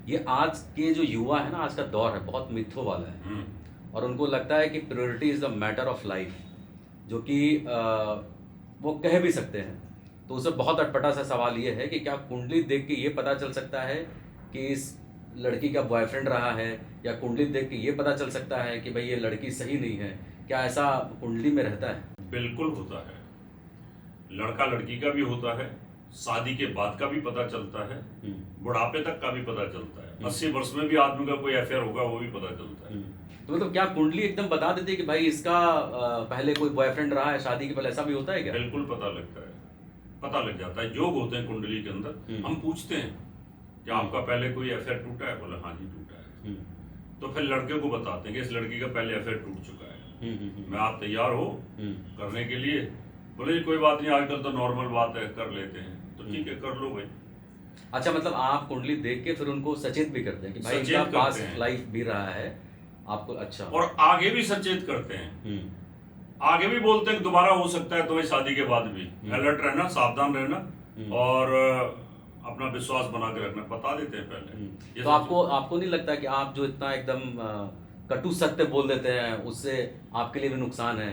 ये आज के जो युवा है ना, आज का दौर है बहुत मिथ्यों वाला है, और उनको लगता है कि priority is the matter of life, जो कि वो कह भी सकते हैं। तो उससे बहुत अटपटा सा सवाल ये है कि क्या कुंडली देख के ये पता चल सकता है कि इस लड़की का बॉयफ्रेंड रहा है, या कुंडली देख के ये पता चल सकता है कि भाई ये लड़की सही नहीं है? क्या ऐसा कुंडली में रहता है? बिल्कुल होता है। लड़का लड़की का भी होता है, शादी के बाद का भी पता चलता है, बुढ़ापे तक का भी पता चलता है, 80 वर्ष में भी आदमी का कोई अफेयर होगा वो भी पता चलता है। तो मतलब क्या कुंडली एकदम बता देती है कि भाई इसका पहले कोई बॉयफ्रेंड रहा है शादी के पहले, ऐसा भी होता है क्या? बिल्कुल पता लगता है, पता लग जाता है। योग होते हैं कुंडली के अंदर। हम पूछते हैं कि आपका पहले कोई अफेयर टूटा है? बोले हाँ जी टूटा है। तो फिर लड़के को बताते हैं कि इस लड़की का पहले अफेयर टूट चुका है, मैं आप तैयार हो करने के लिए? बोले जी कोई बात नहीं, आजकल तो नॉर्मल बात है, कर लेते हैं। तो ठीक है, कर लो भाई। अच्छा, मतलब आप कुंडली देख के फिर उनको सचेत भी करते हैं कि भाई इनका पास्ट लाइफ भी रहा है आपको? अच्छा। और आगे भी सचेत करते हैं, आगे भी बोलते हैं कि दोबारा हो सकता है तुम्हें शादी के बाद भी, अलर्ट रहना, सावधान रहना, और अपना विश्वास बना के रखना, बता देते हैं पहले। तो आपको नहीं लगता कि आप जो इतना एकदम कटु सत्य बोल देते हैं उससे आपके लिए भी नुकसान है?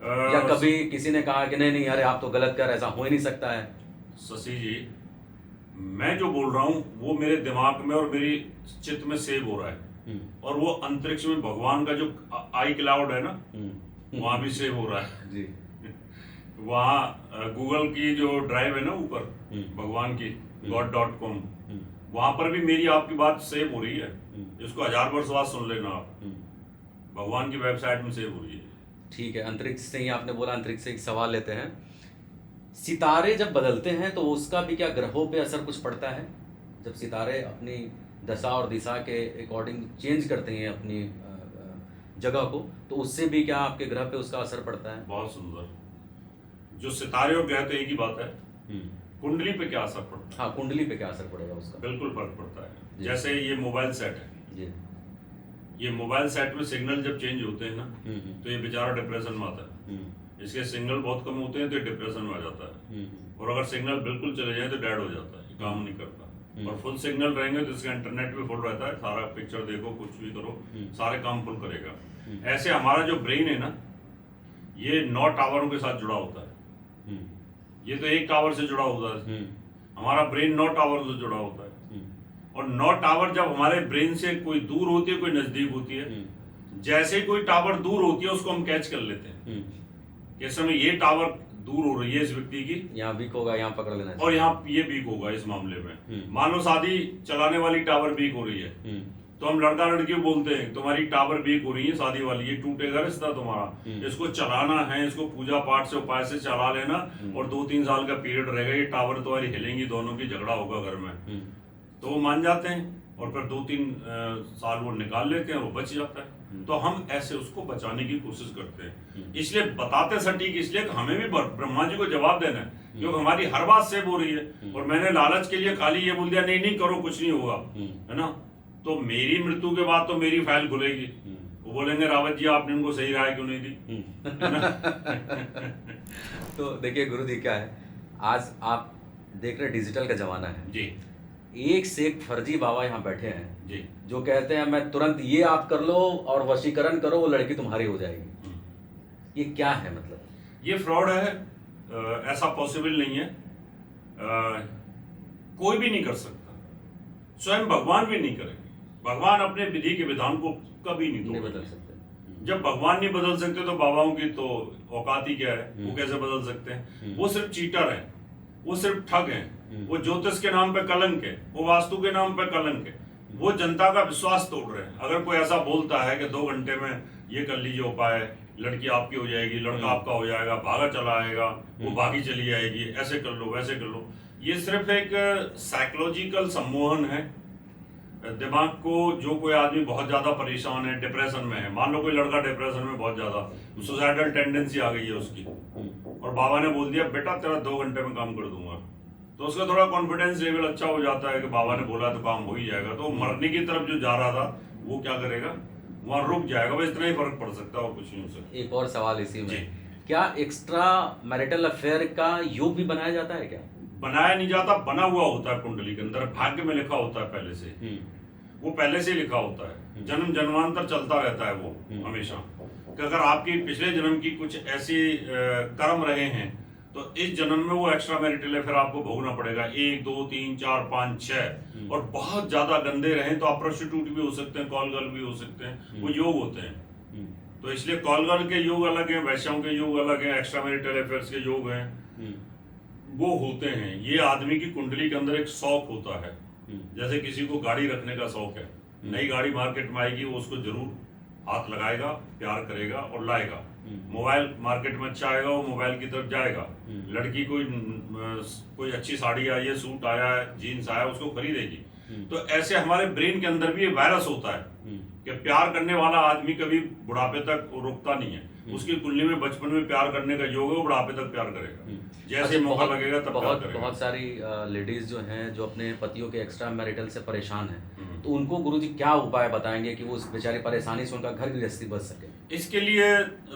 या कभी किसी ने कहा कि नहीं नहीं अरे आप तो गलत कर, ऐसा हो ही नहीं सकता है? शशि जी, मैं जो बोल रहा हूँ वो मेरे दिमाग में और मेरी चित्त में सेव हो रहा है, और वो अंतरिक्ष में भगवान का जो आई क्लाउड है ना, वहां भी सेव हो रहा है जी। वहाँ गूगल की जो ड्राइव है ना ऊपर भगवान की god.com, वहां पर भी मेरी आपकी बात सेव हो रही है। इसको 1000 वर्ष बाद सुन लेना आप, भगवान की वेबसाइट में सेव हो रही है। ठीक है, अंतरिक्ष से ही आपने बोला, अंतरिक्ष से एक सवाल लेते हैं। सितारे जब बदलते हैं तो उसका भी क्या ग्रहों पे असर कुछ पड़ता है? जब सितारे अपनी दशा और दिशा के अकॉर्डिंग चेंज करते हैं अपनी जगह को, तो उससे भी क्या आपके ग्रह पे उसका असर पड़ता है? बहुत सुंदर। जो सितारे और ग्रह तो एक ही बात है, कुंडली पे क्या असर पड़ता है? हाँ, कुंडली पे क्या असर पड़ेगा उसका? बिल्कुल फर्क पड़ता है। जैसे ये मोबाइल सेट है जी, ये मोबाइल सेट में सिग्नल जब चेंज होते हैं ना, तो ये बेचारा डिप्रेशन में आता है। इसके सिग्नल बहुत कम होते हैं तो ये डिप्रेशन में आ जाता है, और अगर सिग्नल बिल्कुल चले जाए तो डेड हो जाता है, काम नहीं करता। और फुल सिग्नल रहेंगे तो इसका इंटरनेट भी फुल रहता है, सारा पिक्चर देखो, कुछ भी करो, सारे काम फुल करेगा। ऐसे हमारा जो ब्रेन है ना, ये 9 टावरों के साथ जुड़ा होता है। ये तो एक टावर से जुड़ा होता है, हमारा ब्रेन 9 टावर से जुड़ा होता है। और 9 टावर जब हमारे ब्रेन से कोई दूर होती है, कोई नजदीक होती है, जैसे ही कोई टावर दूर होती है उसको हम कैच कर लेते हैं कि इस समय ये टावर दूर हो रही है इस व्यक्ति की, यहाँ वीक होगा, यहाँ पकड़ लेना और यहाँ ये वीक होगा इस मामले में। मान लो शादी चलाने वाली टावर वीक हो रही है, तो हम लड़का लड़की बोलते हैं तुम्हारी टावर वीक हो रही है शादी वाली, ये टूटेगा रिश्ता तुम्हारा, इसको चलाना है, इसको पूजा पाठ से उपाय से चला लेना, और 2-3 साल का पीरियड रहेगा, ये टावर तुम्हारी हिलेंगी, दोनों की झगड़ा होगा घर में। तो वो मान जाते हैं, और फिर 2-3 साल वो निकाल लेते हैं, वो बच जाता है। तो हम ऐसे उसको बचाने की कोशिश करते हैं, इसलिए बताते सटीक, इसलिए हमें भी ब्रह्मा जी को जवाब देना है, क्योंकि हमारी हर बात सेव हो रही है। और मैंने लालच के लिए खाली ये बोल दिया नहीं नहीं करो, कुछ नहीं होगा, है ना, तो मेरी मृत्यु के बाद तो मेरी फाइल खुलेगी, वो बोलेंगे रावत जी आपने उनको सही राय क्यों नहीं दी। तो देखिए गुरु जी, क्या है, आज आप देख रहे डिजिटल का जमाना है जी, एक से एक फर्जी बाबा यहाँ बैठे हैं जी, जो कहते हैं मैं तुरंत ये आप कर लो और वशीकरण करो, वो लड़की तुम्हारी हो जाएगी। ये क्या है मतलब? ये फ्रॉड है, ऐसा पॉसिबल नहीं है, कोई भी नहीं कर सकता, स्वयं भगवान भी नहीं करेंगे। भगवान अपने विधि के विधान को कभी नहीं बदल सकते। जब भगवान नहीं बदल सकते तो बाबाओं की तो औकात ही क्या है, वो कैसे बदल सकते हैं? वो सिर्फ चीटर है, वो सिर्फ ठग है, वो ज्योतिष के नाम पे कलंक है, वो वास्तु के नाम पे कलंक है, वो जनता का विश्वास तोड़ रहे हैं। अगर कोई ऐसा बोलता है कि 2 घंटे में ये कर लीजिए उपाय, लड़की आपकी हो जाएगी, लड़का आपका हो जाएगा, भागा चला आएगा, वो भागी चली जाएगी, ऐसे कर लो वैसे कर लो, ये सिर्फ एक साइकोलॉजिकल सम्मोहन है दिमाग को। जो कोई आदमी बहुत ज्यादा परेशान है, डिप्रेशन में है, मान लो कोई लड़का डिप्रेशन में बहुत ज्यादा, सुसाइडल टेंडेंसी आ गई है उसकी, और बाबा ने बोल दिया बेटा तेरा 2 घंटे में काम कर दूंगा, तो उसका थोड़ा कॉन्फिडेंस लेवल अच्छा हो जाता है कि बाबा ने बोला तो काम हो ही जाएगा, तो मरने की तरफ जो जा रहा था वो क्या करेगा, वहां रुक जाएगा। बस इतना ही फर्क पड़ सकता है और कुछ नहीं हो सकता। एक और सवाल इसी में, क्या एक्स्ट्रा मैरिटल अफेयर का योग भी बनाया जाता है क्या? बनाया नहीं जाता, बना हुआ होता है कुंडली के अंदर, भाग्य में लिखा होता है पहले से, वो पहले से लिखा होता है, जन्म जन्मांतर चलता रहता है वो हमेशा, कि अगर आपकी पिछले जन्म की कुछ ऐसी कर्म रहे हैं तो इस जन्म में वो एक्स्ट्रा मैरिटल अफेयर आपको भोगना पड़ेगा, 1 2 3 4 5 6, और बहुत ज्यादा गंदे रहे तो आप प्रोस्टिट्यूट भी हो सकते हैं, कॉल गर्ल भी हो सकते हैं, वो योग होते हैं। तो इसलिए कॉल गर्ल के योग अलग हैं, वैश्याओं के योग अलग हैं, एक्स्ट्रा मैरिटल अफेयर्स के योग हैं, वो होते हैं। ये आदमी की कुंडली के अंदर एक शौक होता है, जैसे किसी को गाड़ी रखने का शौक है, नई गाड़ी मार्केट में आएगी वो उसको जरूर हाथ लगाएगा, प्यार करेगा और लाएगा। मोबाइल मार्केट में अच्छा आएगा, वो मोबाइल की तरफ जाएगा। लड़की कोई अच्छी साड़ी आई है, सूट आया है, जीन्स आया, उसको खरीदेगी। तो ऐसे हमारे ब्रेन के अंदर भी एक वायरस होता है कि प्यार करने वाला आदमी कभी बुढ़ापे तक रुकता नहीं है, उसकी कुंडली में बचपन में प्यार करने का योग है, वो बुढ़ापे तक प्यार करेगा, जैसे मौका लगेगा तब प्यार करेगा। बहुत सारी लेडीज जो हैं जो अपने पतियों के एक्स्ट्रा मैरिटल से परेशान हैं, तो उनको गुरुजी क्या उपाय बताएंगे कि वो उस बेचारी परेशानी से उनका घर गृहस्थी बच सके? इसके लिए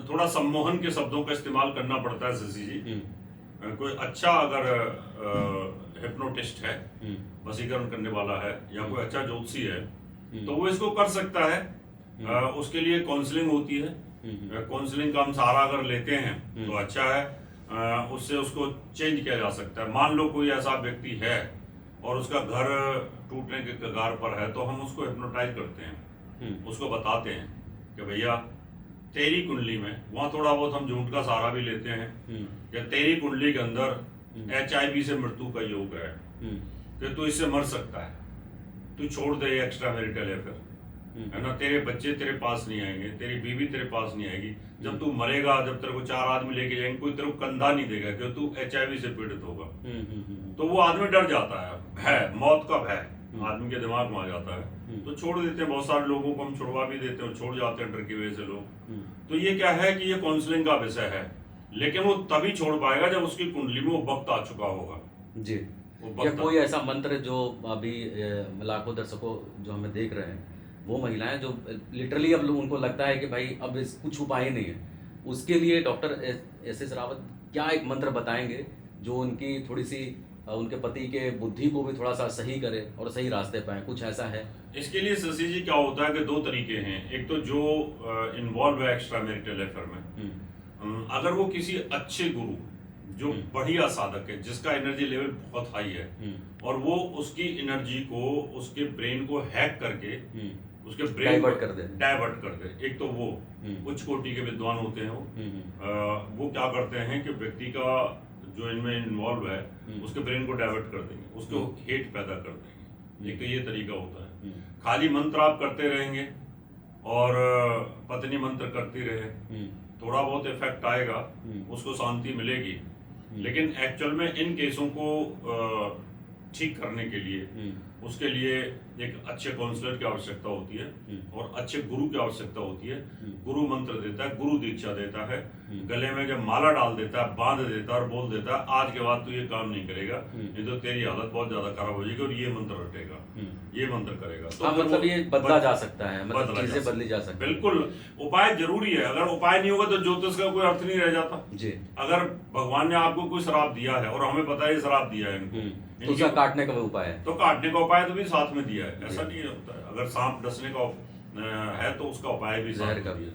थोड़ा सम्मोहन के शब्दों का इस्तेमाल करना पड़ता है शशि जी। कोई अच्छा अगर हिप्नोटिस्ट है, वशीकरण करने वाला है, या कोई अच्छा ज्योतिषी है, तो वो इसको कर सकता है। उसके लिए काउंसलिंग होती है, काउंसलिंग का हम सहारा अगर लेते हैं तो अच्छा है, उससे उसको चेंज किया जा सकता है। मान लो कोई ऐसा व्यक्ति है और उसका घर टूटने के कगार पर है, तो हम उसको हिप्नोटाइज करते हैं, उसको बताते हैं कि भैया तेरी कुंडली में, वहाँ थोड़ा बहुत हम झूठ का सहारा भी लेते हैं कि तेरी कुंडली के अंदर HIV से मृत्यु का योग है, कि तू इससे मर सकता है, तू छोड़ दे एक्स्ट्रा मैरिटल अफेयर, है ना, तेरे बच्चे तेरे पास नहीं आएंगे, तेरी बीवी तेरे पास नहीं आएगी, जब तू मरेगा, जब तेरे को 4 आदमी लेके जाएंगे, कोई तेरे को कंधा नहीं देगा कि तू HIV से पीड़ित होगा। तो वो आदमी डर जाता है, भय, मौत का भय आदमी के दिमाग में आ जाता है, तो छोड़ देते हैं। बहुत सारे लोगों को हम छुड़वा भी देते हैं, छोड़ जाते हैं डर की वजह से लोग। तो ये क्या है कि ये काउंसलिंग का विषय है, लेकिन वो तभी छोड़ पाएगा जब उसकी कुंडली में वो वक्त आ चुका होगा जी। या कोई ऐसा मंत्र जो अभी लाखों दर्शकों जो हमें देख रहे हैं, वो महिलाएं जो लिटरली अब उनको लगता है कि भाई अब कुछ उपाय ही नहीं है, उसके लिए डॉक्टर SS रावत क्या एक मंत्र बताएंगे जो उनकी थोड़ी सी उनके पति के बुद्धि को भी थोड़ा सा सही करे और सही रास्ते पाए? कुछ ऐसा है इसके लिए? शशि जी क्या होता है कि 2 तरीके हैं। एक तो जो इन्वॉल्व है एक्स्ट्रा मैरिटल अफेयर में, अगर वो किसी अच्छे गुरु जो बढ़िया साधक है, जिसका एनर्जी लेवल बहुत हाई है, और वो उसकी एनर्जी को, उसके ब्रेन को हैक करके उसके ब्रेन डाइवर्ट कर दे। एक तो वो उच्च कोटि के विद्वान होते हैं, वो क्या करते हैं कि व्यक्ति का जो इनमें इन्वॉल्व है उसके ब्रेन को डाइवर्ट कर देंगे, उसको हेट पैदा कर देंगे। एक तो ये तरीका होता है। खाली मंत्र आप करते रहेंगे और पत्नी मंत्र करती रहे, थोड़ा बहुत इफेक्ट आएगा, उसको शांति मिलेगी, लेकिन एक्चुअल में इन केसों को ठीक करने के लिए उसके लिए एक अच्छे काउंसलर की आवश्यकता होती है और अच्छे गुरु की आवश्यकता होती है। गुरु मंत्र देता है, गुरु दीक्षा देता है, गले में जब माला डाल देता है, बांध देता है और बोल देता है आज के बाद तू ये काम नहीं करेगा, नहीं तो तेरी हालत बहुत ज्यादा खराब हो जाएगी, और ये मंत्र रटेगा, ये मंत्र करेगा। तो मतलब ये बदला जा सकता है, मतलब चीजें बदली जा सकती है। बिल्कुल, उपाय जरूरी है। अगर उपाय नहीं होगा तो ज्योतिष का कोई अर्थ नहीं रह जाता जी। अगर भगवान ने आपको कोई श्राप दिया है और हमें पता है श्राप दिया है इनको, तो उसका काटने का भी उपाय है, तो काटने का उपाय तो भी साथ में दिया है। ऐसा नहीं होता है, अगर सांप डसने का है तो उसका उपाय भी जहर का भी है।